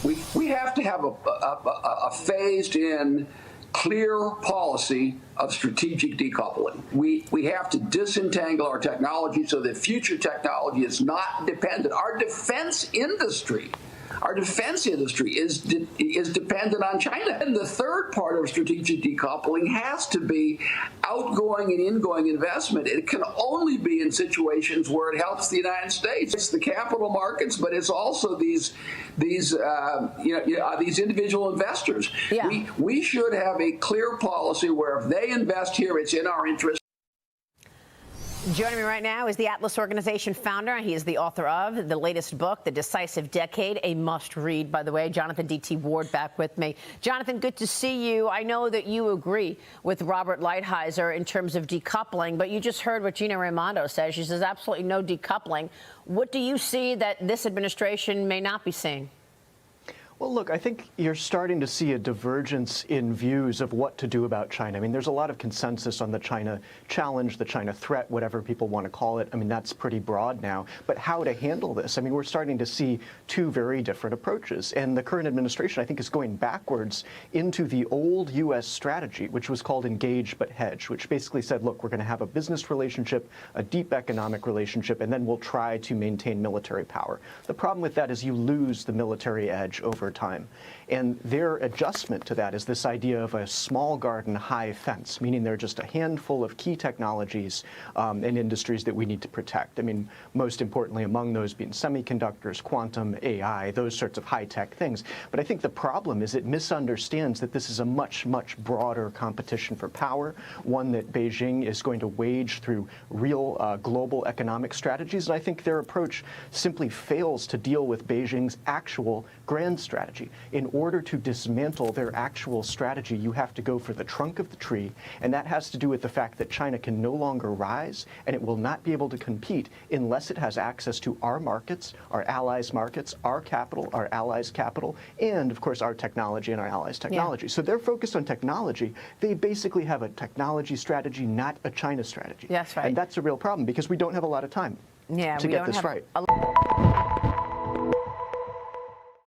We have to have a phased-in, clear policy of strategic decoupling. We have to disentangle our technology so that future technology is not dependent. Our defense industry is dependent on China. And the third part of strategic decoupling has to be outgoing and ingoing investment. It can only be in situations where it helps the United States. It's the capital markets, but it's also these individual investors. Yeah. We should have a clear policy where if they invest here, it's in our interest. Joining me right now is the Atlas Organization founder. He is the author of the latest book, The Decisive Decade, a must-read, by the way. Jonathan D.T. Ward back with me. Jonathan, good to see you. I know that you agree with Robert Lighthizer in terms of decoupling, but you just heard what Gina Raimondo says. She says absolutely no decoupling. What do you see that this administration may not be seeing? Well, look, I think you're starting to see a divergence in views of what to do about China. I mean, there's a lot of consensus on the China challenge, the China threat, whatever people want to call it. I mean, that's pretty broad now. But how to handle this? I mean, we're starting to see two very different approaches. And the current administration, I think, is going backwards into the old U.S. strategy, which was called engage but hedge, which basically said, look, we're going to have a business relationship, a deep economic relationship, and then we'll try to maintain military power. The problem with that is you lose the military edge over time. And their adjustment to that is this idea of a small garden, high fence, meaning there are just a handful of key technologies and industries that we need to protect. I mean, most importantly among those being semiconductors, quantum, AI, those sorts of high-tech things. But I think the problem is it misunderstands that this is a much, much broader competition for power, one that Beijing is going to wage through real global economic strategies. And I think their approach simply fails to deal with Beijing's actual grand strategy. In order to dismantle their actual strategy, you have to go for the trunk of the tree, and that has to do with the fact that China can no longer rise, and it will not be able to compete unless it has access to our markets, our allies' markets, our capital, our allies' capital, and, of course, our technology and our allies' technology. Yeah. So they're focused on technology. They basically have a technology strategy, not a China strategy. That's right. And that's a real problem because we don't have a lot of time to get this right.